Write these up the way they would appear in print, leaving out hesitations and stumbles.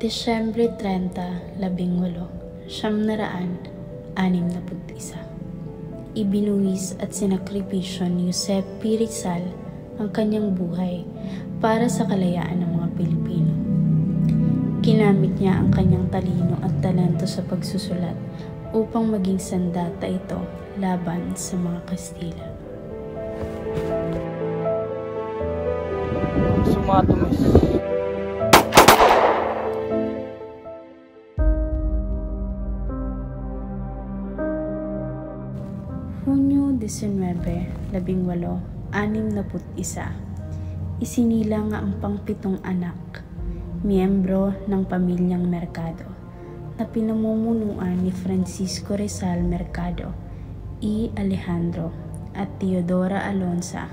Desyembre 30, 18, 1961. Ibinuwis at sinakripisyo ni Jose P. Rizal ang kanyang buhay para sa kalayaan ng mga Pilipino. Ginamit niya ang kanyang talino at talento sa pagsusulat upang maging sandata ito laban sa mga Kastila. Sumatumis. Hunyo 19, 1861, isinilang ang pang-7 anak, miyembro ng pamilyang Mercado, na pinamumunuan ni Francisco Rizal Mercado, E. Alejandro, at Teodora Alonza,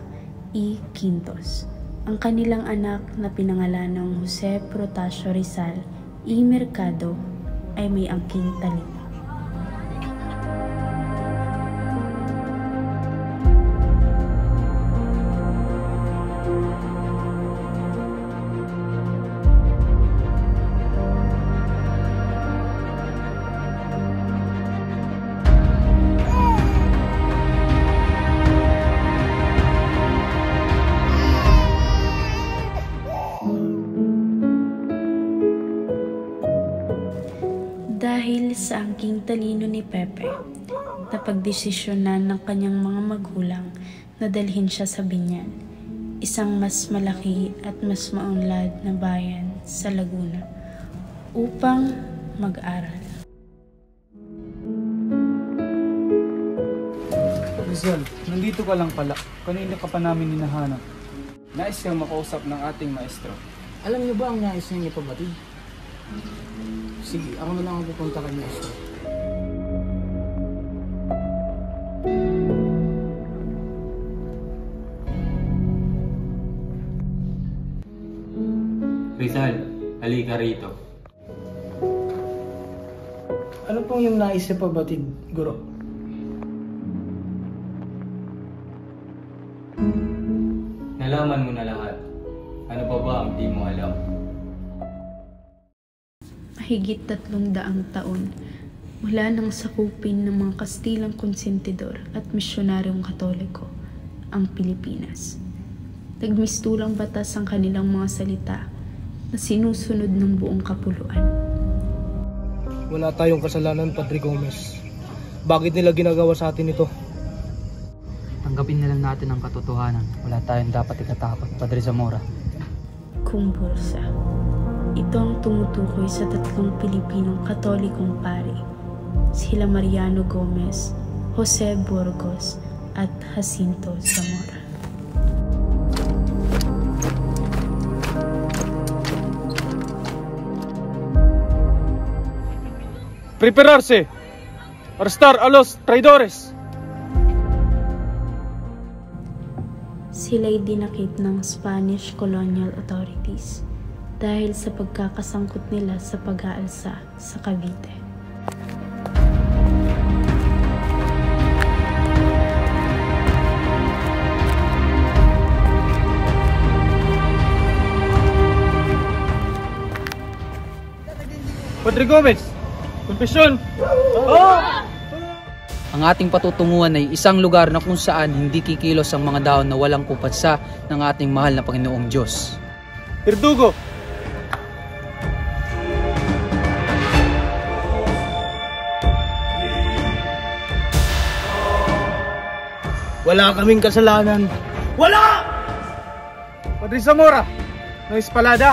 E. Quintos. Ang kanilang anak na pinangalanang Jose Protasio Rizal, E. Mercado, ay may angking talino. Dahil sa angking talino ni Pepe, napagdesisyonan ng kanyang mga magulang na dalhin siya sa Biñan, isang mas malaki at mas maunlad na bayan sa Laguna, upang mag-aral. Rizal, nandito ka lang pala. Kanina ka pa namin hinahanap. Nais kang makausap ng ating maestro. Alam niyo ba ang nais niya ipabatid? Sige, ako na lang ang pupunta kay maestro. Rizal, halika rito. Ano pong yung nais niya pabatid, Guro? Nalaman mo na lahat. Ano pa ba ang di mo alam? Mahigit 300 taon mula nang sakupin ng mga Kastilang konsentidor at misyonaryong Katoliko ang Pilipinas. Nagmistulang batas ang kanilang mga salita na sinusunod ng buong kapuluan. Wala tayong kasalanan, Padre Gomez. Bakit nila ginagawa sa atin ito? Tanggapin na lang natin ang katotohanan. Wala tayong dapat ikatakot, Padre Zamora. Kung Bursa. Ito ang tumutukoy sa 3 Pilipinong Katolikong pari, sila Mariano Gomez, Jose Burgos, at Jacinto Zamora. Prepararse! Arrestar a los traidores! Sila'y dinakip ng Spanish colonial authorities dahil sa pagkakasangkot nila sa pag-aalsa sa Cavite. Padre Gomez! Konfesyon! Ang ating patutunguhan ay isang lugar na kung saan hindi kikilos ang mga daon na walang kupatsa ng ating mahal na Panginoong Diyos. Verdugo! Wala kaming kasalanan. Wala! Padre Zamora! No Espalada!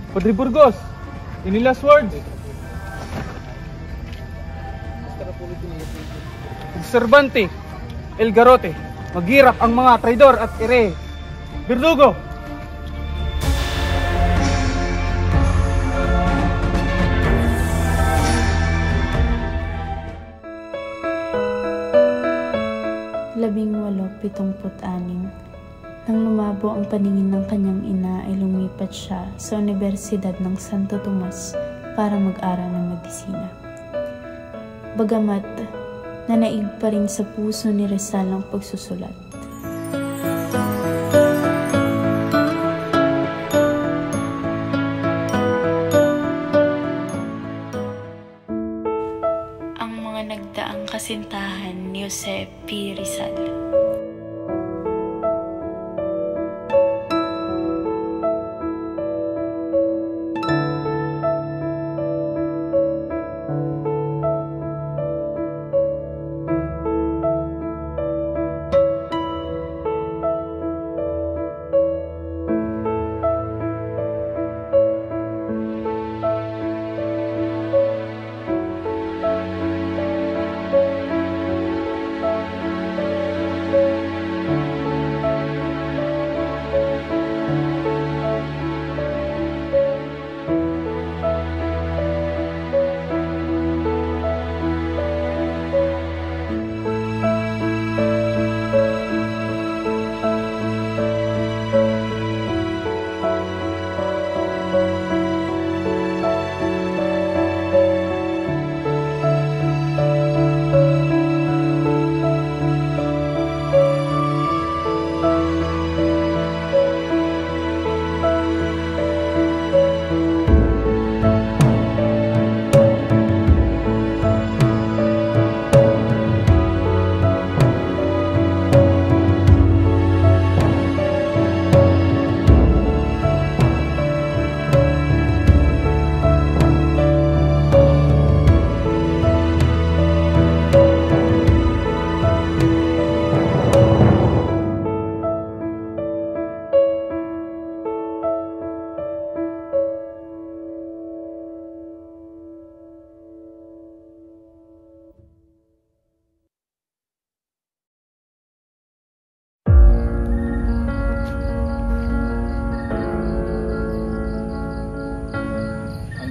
Padre Burgos! Any last words? Observante, El Garote, maghirap ang mga traidor at ere. Verdugo! Labing 8-76 Nang lumabo ang paningin ng kanyang ina ay lumipat siya sa Universidad ng Santo Tomas para mag-aral ng medisina. Bagamat na naig pa rin sa puso ni Rizal ang pagsusulat. Ang mga nagdaang kasintahan ni Jose P. Rizal.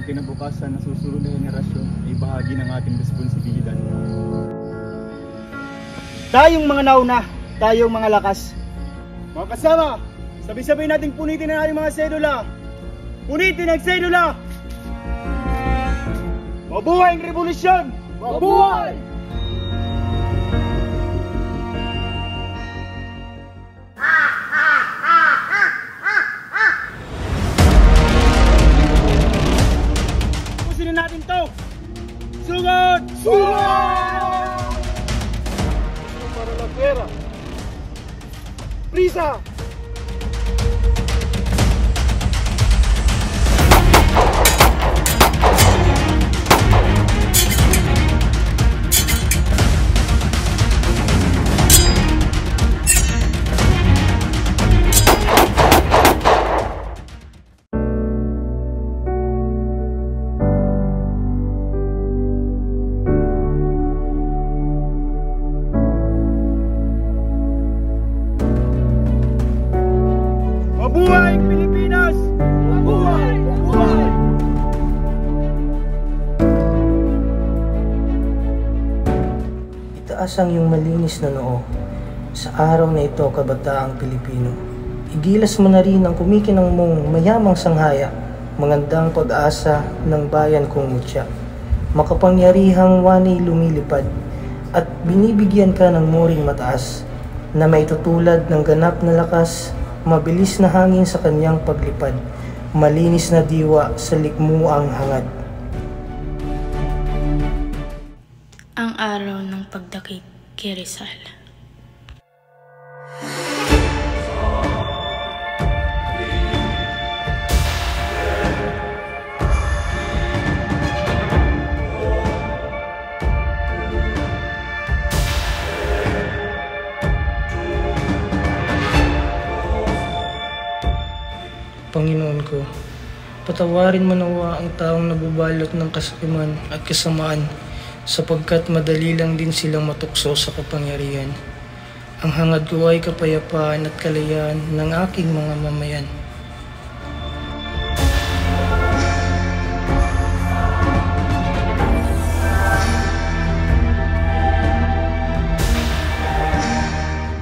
Kinabukasan na susunod na henerasyon ay bahagi ng ating responsibilidad. Tayong mga nauna, tayong mga lakas. Mga kasama, sabay-sabay nating punitin ang ating mga sedula. Punitin ang sedula! Mabuhay ang revolusyon! Mabuhay! Pusin na natin to! Sugod! Sugod! Para la guerra! Prisa! Mabuhay ang Pilipinas! Mabuhay! Mabuhay! Itaas ang iyong malinis na noo sa araw na ito, kabataang Pilipino. Igilas mo na rin ang kumikinang mong mayamang sanghaya, magandang pag-asa ng bayan kong mutya. Makapangyarihang wanay lumilipad at binibigyan ka ng muring mataas na may tutulad ng ganap na lakas, mabilis na hangin sa kanyang paglipad, malinis na diwa sa likmuang hangad. Ang araw ng pagdakip kay Rizal. Panginoon ko, patawarin mo nawa ang taong nabubalot ng kasakiman at kasamaan, sapagkat madali lang din silang matukso sa kapangyarihan. Ang hangad ko ay kapayapaan at kalayaan ng aking mga mamayan.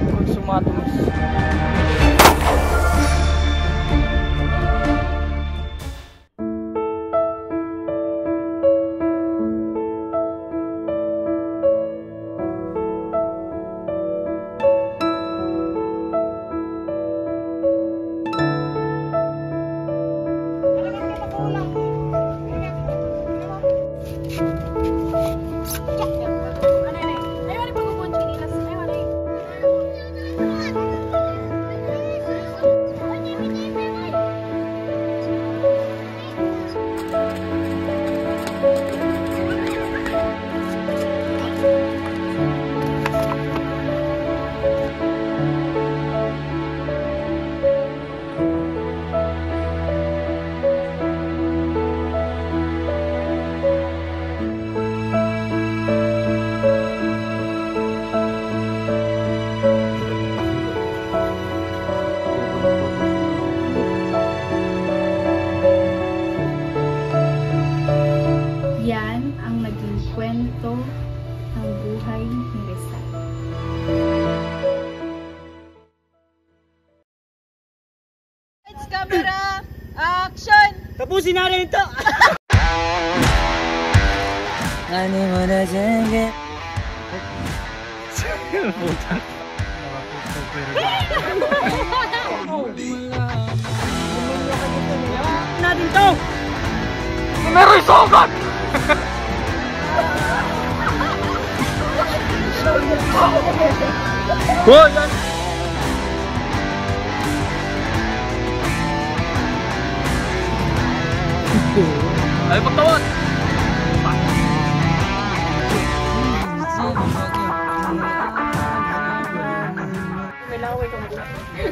Consumatus. Tapusin natin ito! Nani mo na dyan, natin to! Meron sogat! Hoy! Ay, pagtawad!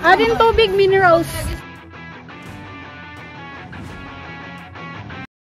Atin tubig, minerals.